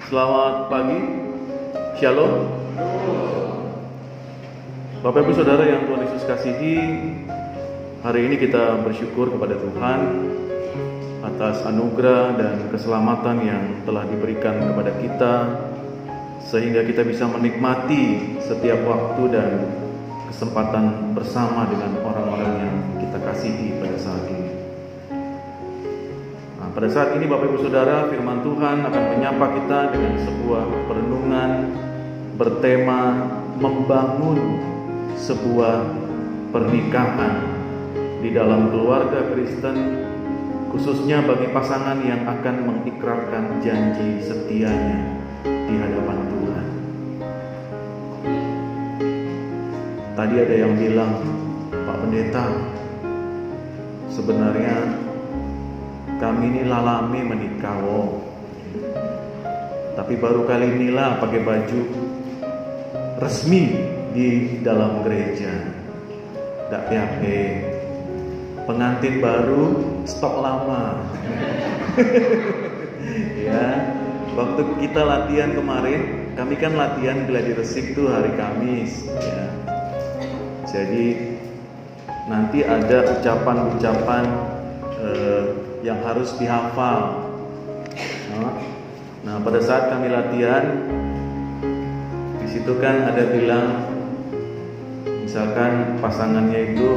Selamat pagi, Shalom. Bapak Ibu Saudara yang Tuhan Yesus kasihi, hari ini kita bersyukur kepada Tuhan atas anugerah dan keselamatan yang telah diberikan kepada kita, sehingga kita bisa menikmati setiap waktu dan kesempatan bersama dengan orang-orang yang kita kasihi pada saat ini. Pada saat ini Bapak Ibu Saudara, firman Tuhan akan menyapa kita dengan sebuah perenungan bertema membangun sebuah pernikahan di dalam keluarga Kristen, khususnya bagi pasangan yang akan mengikrarkan janji setianya di hadapan Tuhan. Tadi ada yang bilang, Pak Pendeta, sebenarnya kami ini lalame menikah, tapi baru kali inilah pakai baju resmi di dalam gereja. Tidak apa-apa, pengantin baru stok lama. Ya, waktu kita latihan kemarin, kami kan latihan gladi resik tuh hari Kamis. Ya. Jadi nanti ada ucapan-ucapan yang harus dihafal. Nah, pada saat kami latihan, di situ kan ada bilang, misalkan pasangannya itu,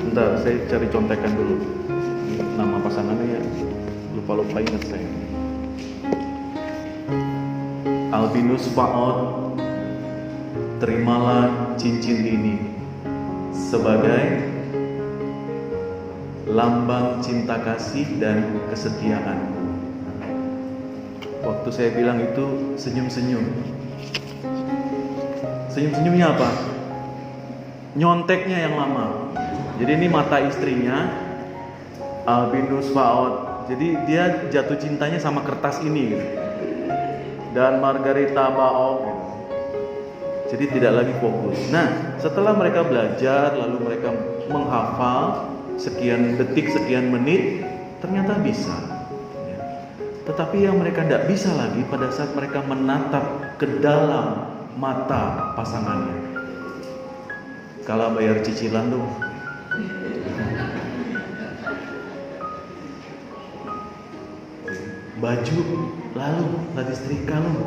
bentar, saya cari contekan dulu. Nama pasangannya ya, lupa ingat saya. Albinus Faot, terimalah cincin ini sebagai lambang cinta kasih dan kesetiaanku. Waktu saya bilang itu senyum-senyum. Senyum-senyumnya apa? Nyonteknya yang lama. Jadi ini mata istrinya, Albinus Faot. Jadi dia jatuh cintanya sama kertas ini. Dan Margarita Baok. Jadi tidak lagi fokus. Nah, setelah mereka belajar, lalu mereka menghafal sekian detik, sekian menit, ternyata bisa. Tetapi yang mereka tidak bisa lagi pada saat mereka menatap ke dalam mata pasangannya. Kalau bayar cicilan tuh, baju lalu lagi setrika lu.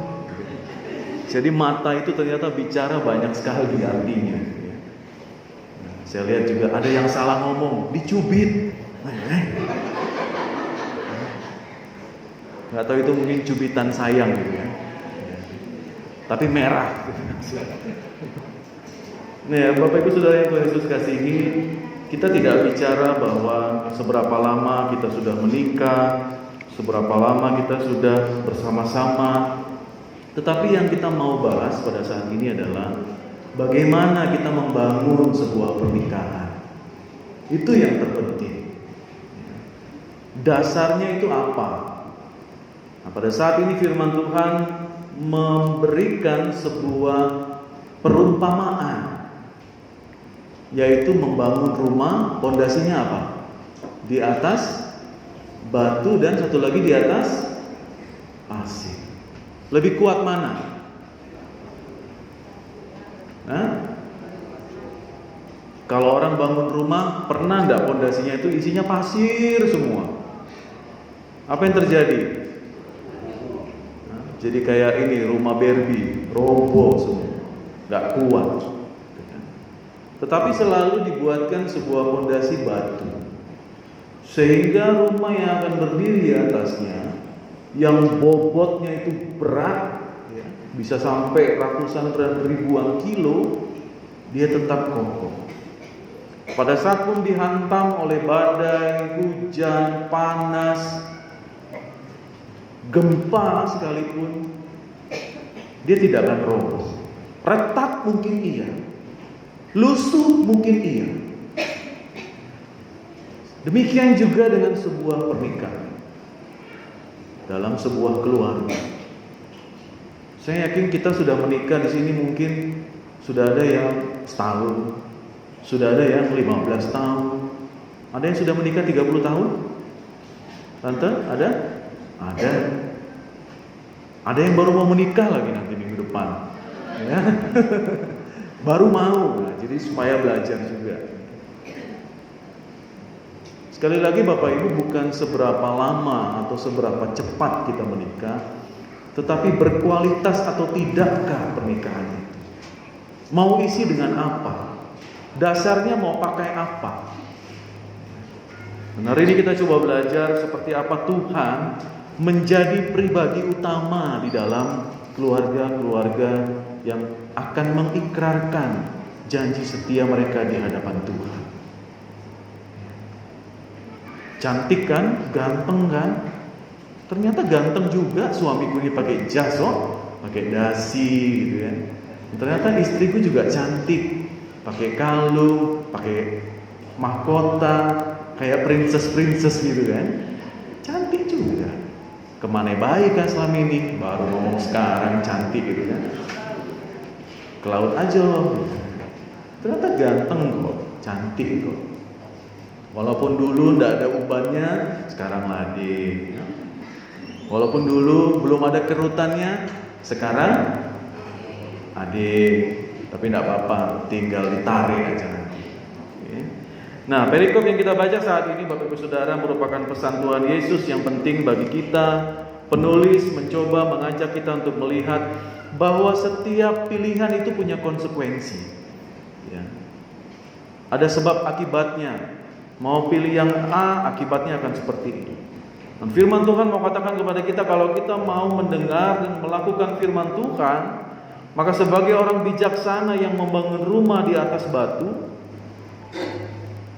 Jadi mata itu ternyata bicara banyak sekali artinya. Saya lihat juga ada yang salah ngomong, dicubit. Nggak tahu itu mungkin cubitan sayang gitu ya. Tapi merah. Nah, Bapak Ibu Saudara yang Tuhan Yesus kasihi, kita tidak bicara bahwa seberapa lama kita sudah menikah, seberapa lama kita sudah bersama-sama. Tetapi yang kita mau bahas pada saat ini adalah bagaimana kita membangun sebuah pernikahan. Itu yang terpenting. Dasarnya itu apa? Nah, pada saat ini firman Tuhan memberikan sebuah perumpamaan, yaitu membangun rumah, pondasinya apa? Di atas batu dan satu lagi di atas pasir. Lebih kuat mana? Kalau orang bangun rumah, pernah enggak pondasinya itu isinya pasir semua? Apa yang terjadi? Jadi kayak ini rumah Barbie, roboh semua, enggak kuat. Tetapi selalu dibuatkan sebuah pondasi batu, sehingga rumah yang akan berdiri di atasnya, yang bobotnya itu berat, bisa sampai ratusan dan ribuan kilo, dia tetap kokoh. Pada saat pun dihantam oleh badai, hujan, panas, gempa sekalipun, dia tidak akan roboh. Retak mungkin iya, lusuh mungkin iya. Demikian juga dengan sebuah pernikahan, dalam sebuah keluarga. Saya yakin kita sudah menikah di sini mungkin sudah ada yang setahun, sudah ada yang 15 tahun, ada yang sudah menikah 30 tahun. Tante, ada? Ada. Ada yang baru mau menikah lagi nanti minggu depan, ya. Baru mau, nah, jadi supaya belajar juga. Sekali lagi Bapak Ibu, bukan seberapa lama atau seberapa cepat kita menikah, tetapi berkualitas atau tidakkah pernikahan itu. Mau isi dengan apa? Dasarnya mau pakai apa? Dan hari ini kita coba belajar seperti apa Tuhan menjadi pribadi utama di dalam keluarga-keluarga yang akan mengikrarkan janji setia mereka di hadapan Tuhan. Cantik kan? Ganteng kan? Ternyata ganteng juga suamiku ini, pakai jas, pakai dasi gitu kan. Ternyata istriku juga cantik, pakai kalung, pakai mahkota, kayak princess gitu kan. Cantik juga. Kemana baik kan selama ini? Baru ngomong sekarang cantik gitu kan. Ke laut aja loh. Ternyata ganteng kok, cantik kok. Walaupun dulu ndak ada ubannya, sekarang lade. Walaupun dulu belum ada kerutannya, sekarang adik. Tapi ndak apa-apa, tinggal ditarik aja nanti. Nah, perikop yang kita baca saat ini Bapak Ibu Saudara merupakan pesan Tuhan Yesus yang penting bagi kita. Penulis mencoba mengajak kita untuk melihat bahwa setiap pilihan itu punya konsekuensi, ya. Ada sebab akibatnya. Mau pilih yang A, akibatnya akan seperti itu. Dan firman Tuhan mau katakan kepada kita, kalau kita mau mendengar dan melakukan firman Tuhan, maka sebagai orang bijaksana yang membangun rumah di atas batu,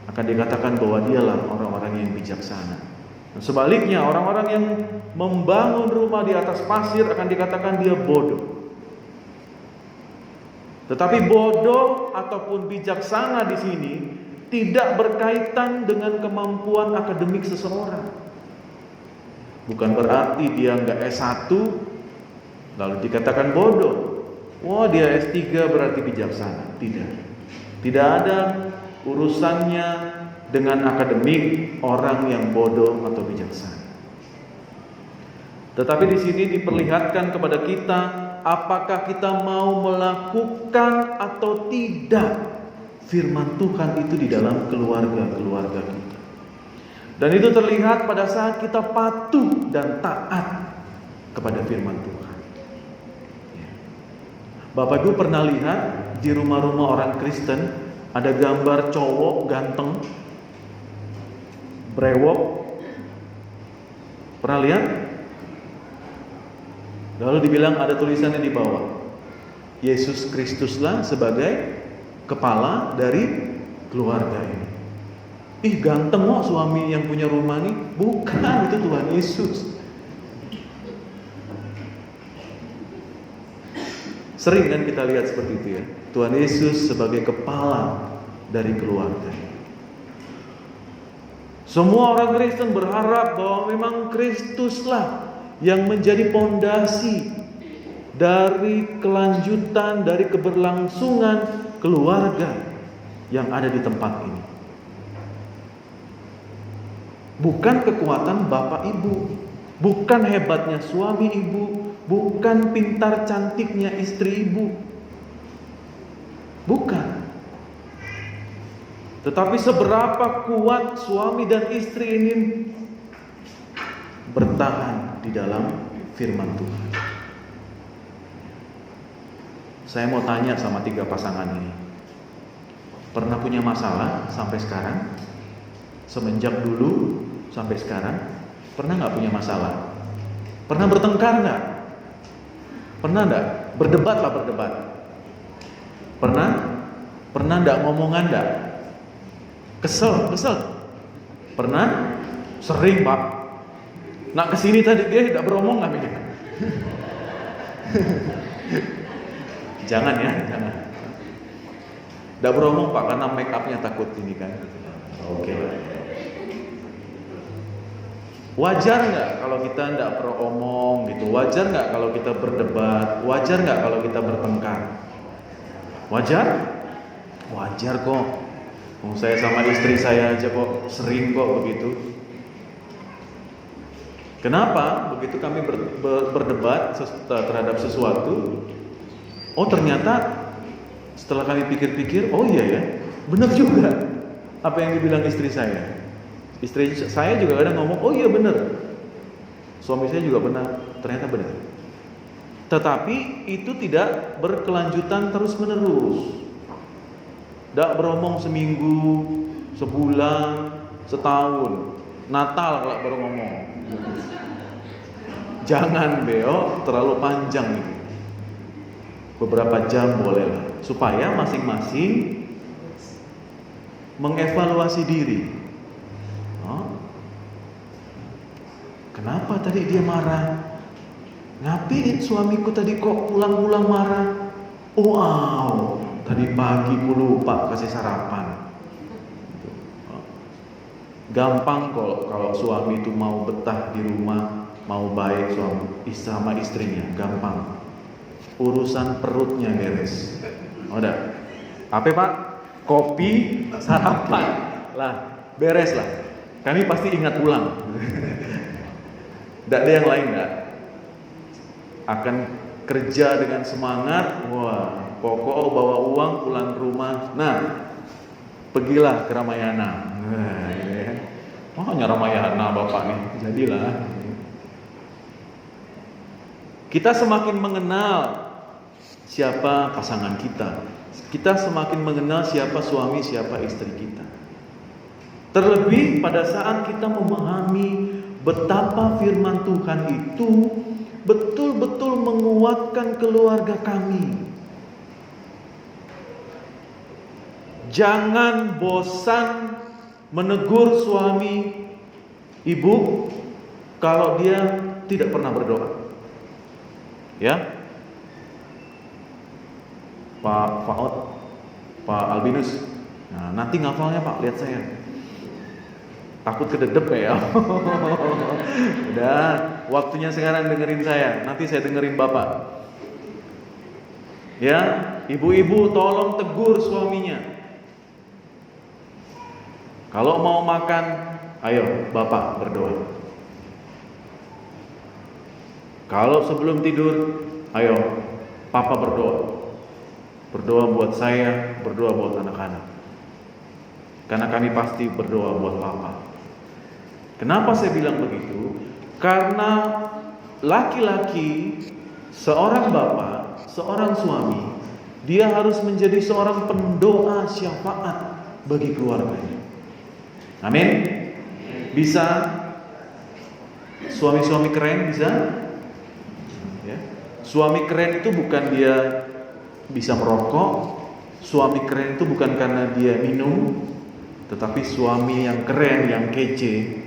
akan dikatakan bahwa dialah orang-orang yang bijaksana. Dan sebaliknya, orang-orang yang membangun rumah di atas pasir akan dikatakan dia bodoh. Tetapi bodoh ataupun bijaksana di sini tidak berkaitan dengan kemampuan akademik seseorang. Bukan berarti dia nggak S1 lalu dikatakan bodoh. Wah, dia S3 berarti bijaksana. Tidak ada urusannya dengan akademik orang yang bodoh atau bijaksana. Tetapi di sini diperlihatkan kepada kita apakah kita mau melakukan atau tidak firman Tuhan itu di dalam keluarga-keluarga kita. Dan itu terlihat pada saat kita patuh dan taat kepada firman Tuhan. Bapak Ibu pernah lihat di rumah-rumah orang Kristen ada gambar cowok ganteng, brewok? Pernah lihat? Lalu dibilang ada tulisannya di bawah, Yesus Kristuslah sebagai kepala dari keluarga ini. Ih, ganteng kok suami yang punya rumah nih. Bukan, itu Tuhan Yesus. Sering kan kita lihat seperti itu ya. Tuhan Yesus sebagai kepala dari keluarga. Semua orang Kristen berharap bahwa memang Kristuslah yang menjadi pondasi dari kelanjutan, dari keberlangsungan keluarga yang ada di tempat ini. Bukan kekuatan bapak ibu, bukan hebatnya suami ibu, bukan pintar cantiknya istri ibu, bukan. Tetapi seberapa kuat suami dan istri ini bertahan di dalam firman Tuhan. Saya mau tanya sama 3 pasangan ini, pernah punya masalah sampai sekarang? Semenjak dulu sampai sekarang, pernah gak punya masalah? Pernah bertengkar gak? Pernah gak? Berdebat lah, berdebat. Pernah? Pernah gak ngomongan gak? Kesel? Pernah? Sering Pak. Nak kesini tadi dia gak beromong gak mikir? Jangan ya, jangan. Gak beromong Pak, karena make upnya takut ini kan. Oke. Wajar nggak kalau kita nggak pernah omong gitu? Wajar nggak kalau kita berdebat? Wajar nggak kalau kita bertengkar? Wajar? Wajar kok. Saya sama istri saya aja kok sering kok begitu. Kenapa? Begitu kami berdebat terhadap sesuatu, oh ternyata setelah kami pikir-pikir, oh iya ya, benar juga apa yang dibilang istri saya. Istri saya juga kadang ngomong, oh iya benar. Suami saya juga benar, ternyata benar. Tetapi itu tidak berkelanjutan terus-menerus. Tidak beromong seminggu, sebulan, setahun. Natal kalau baru ngomong. Jangan Beo, terlalu panjang itu. Beberapa jam boleh lah, supaya masing-masing mengevaluasi diri. Kenapa tadi dia marah? Ngapain suamiku tadi kok pulang-pulang marah? Wow, tadi pagi ku lupa kasih sarapan. Gampang kalau suami itu mau betah di rumah, mau baik sama istrinya, gampang. Urusan perutnya beres. Udah. Apa Pak? Kopi, sarapan. Lah, beres lah. Kami pasti ingat pulang. Tidak ada yang lain enggak. Akan kerja dengan semangat. Wah, pokok bawa uang pulang ke rumah. Nah, pergilah ke Ramayana. Nah, ya. Hanya Ramayana Bapak nih. Jadilah. Kita semakin mengenal siapa pasangan kita. Kita semakin mengenal siapa suami, siapa istri kita. Terlebih pada saat kita memahami betapa firman Tuhan itu betul-betul menguatkan keluarga kami. Jangan bosan menegur suami ibu kalau dia tidak pernah berdoa. Ya, Pak Faud, Pak Albinus. Nah, nanti ngafalnya Pak, lihat saya. Takut kededep ya. Udah, waktunya sekarang dengerin saya. Nanti saya dengerin Bapak. Ya, ibu-ibu tolong tegur suaminya. Kalau mau makan, ayo Bapak berdoa. Kalau sebelum tidur, ayo Papa berdoa. Berdoa buat saya, berdoa buat anak-anak. Karena kami pasti berdoa buat Papa. Kenapa saya bilang begitu? Karena laki-laki, seorang bapak, seorang suami, dia harus menjadi seorang pendoa syafaat bagi keluarganya. Amin. Bisa? Suami-suami keren bisa? Ya. Suami keren itu bukan dia bisa merokok. Suami keren itu bukan karena dia minum, tetapi suami yang keren, yang kece,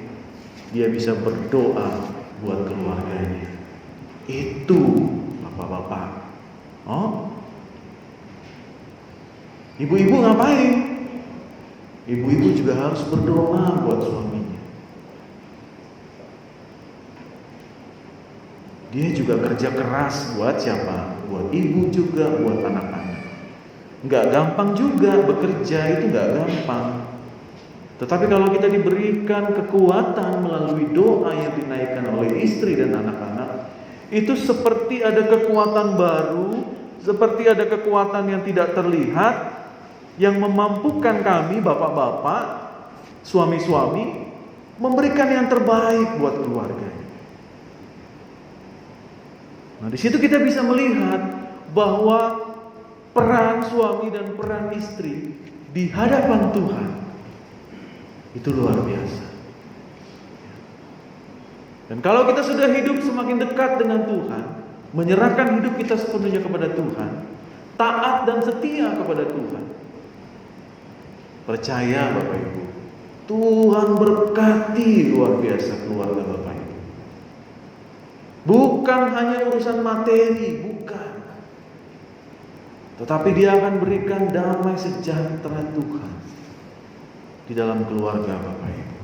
dia bisa berdoa buat keluarganya. Itu bapak-bapak. Oh, ibu-ibu ngapain? Ibu-ibu juga harus berdoa buat suaminya. Dia juga kerja keras buat siapa? Buat ibu juga, buat anak-anak. Nggak gampang juga bekerja, itu nggak gampang. Tetapi kalau kita diberikan kekuatan melalui doa yang dinaikkan oleh istri dan anak-anak, itu seperti ada kekuatan baru, seperti ada kekuatan yang tidak terlihat, yang memampukan kami, bapak-bapak, suami-suami, memberikan yang terbaik buat keluarga. Nah, di situ kita bisa melihat bahwa peran suami dan peran istri di hadapan Tuhan itu luar biasa. Dan kalau kita sudah hidup semakin dekat dengan Tuhan, menyerahkan hidup kita sepenuhnya kepada Tuhan, taat dan setia kepada Tuhan, percaya Bapak Ibu, Tuhan berkati luar biasa keluarga Bapak Ibu. Bukan hanya urusan materi, bukan. Tetapi Dia akan berikan damai sejahtera Tuhan di dalam keluarga Bapak Ibu.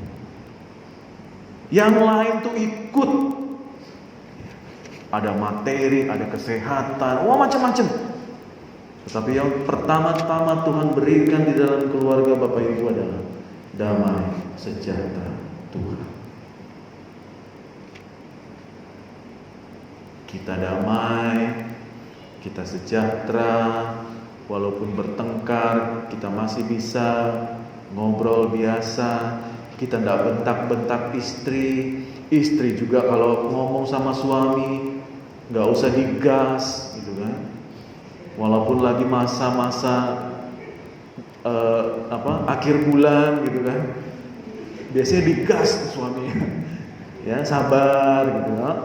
Yang lain tuh ikut. Ada materi, ada kesehatan, macam-macam. Tetapi yang pertama-tama Tuhan berikan di dalam keluarga Bapak Ibu adalah damai sejahtera Tuhan. kita damai, kita sejahtera, walaupun bertengkar kita masih bisa ngobrol biasa, kita tidak bentak-bentak istri. Istri juga kalau ngomong sama suami nggak usah digas gitu kan. Walaupun lagi masa-masa akhir bulan gitu kan, biasanya digas suami. Ya, sabar gitu kan.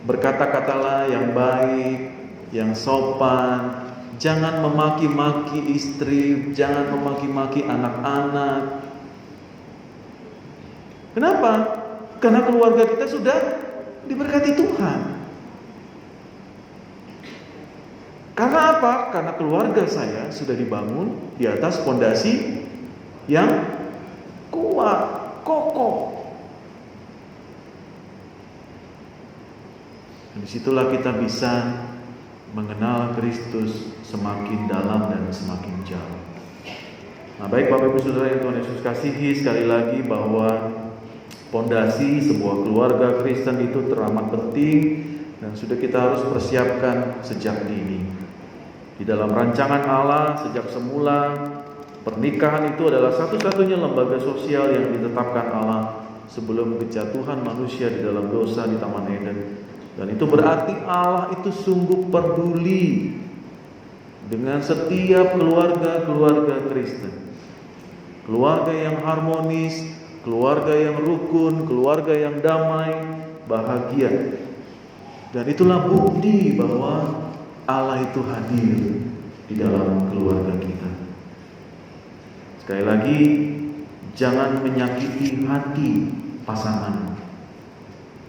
Berkata-katalah yang baik, yang sopan. Jangan memaki-maki istri, jangan memaki-maki anak-anak. Kenapa? Karena keluarga kita sudah diberkati Tuhan. Karena apa? Karena keluarga saya sudah dibangun di atas fondasi yang kuat, kokoh. Dan disitulah kita bisa mengenal Kristus semakin dalam dan semakin jauh. Nah, baik Bapak Ibu Saudara yang Tuhan Yesus kasihi, sekali lagi bahwa fondasi sebuah keluarga Kristen itu teramat penting dan sudah kita harus persiapkan sejak dini. Di dalam rancangan Allah sejak semula, pernikahan itu adalah satu-satunya lembaga sosial yang ditetapkan Allah sebelum kejatuhan manusia di dalam dosa di Taman Eden. Dan itu berarti Allah itu sungguh peduli dengan setiap keluarga-keluarga Kristen. Keluarga yang harmonis, keluarga yang rukun, keluarga yang damai, bahagia. Dan itulah bukti bahwa Allah itu hadir di dalam keluarga kita. Sekali lagi, jangan menyakiti hati pasangan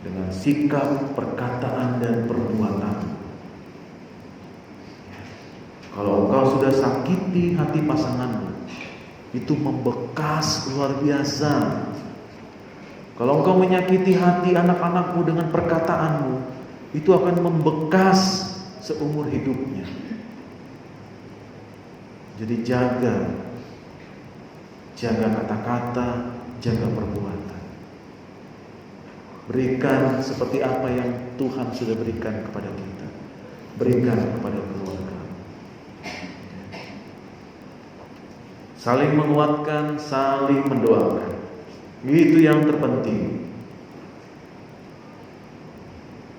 dengan sikap, perkataan, dan perbuatan. Kalau engkau sudah sakiti hati pasanganmu, itu membekas luar biasa. Kalau engkau menyakiti hati anak-anakmu dengan perkataanmu, itu akan membekas seumur hidupnya. Jadi jaga kata-kata, jaga perbuatan. Berikan seperti apa yang Tuhan sudah berikan kepada kita. Berikan kepada keluarga. Saling menguatkan, saling mendoakan. Itu yang terpenting.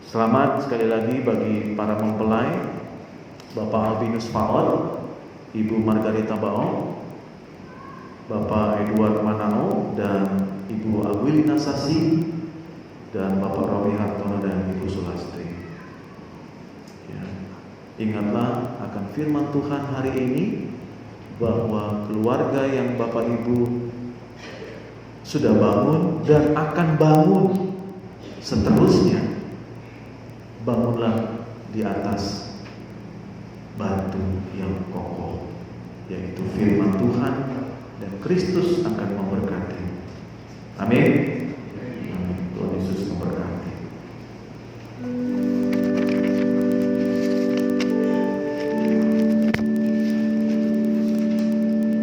Selamat sekali lagi bagi para mempelai, Bapak Albinus Faot, Ibu Margarita Baok, Bapak Edward Manao, dan Ibu Agwilina Sasi, dan Bapak Robi Hartono dan Ibu Sulastri. Ya. Ingatlah akan firman Tuhan hari ini, bahwa keluarga yang Bapak Ibu sudah bangun dan akan bangun seterusnya, bangunlah di atas batu yang kokoh, yaitu firman Tuhan, dan Kristus akan memberkati. Amin.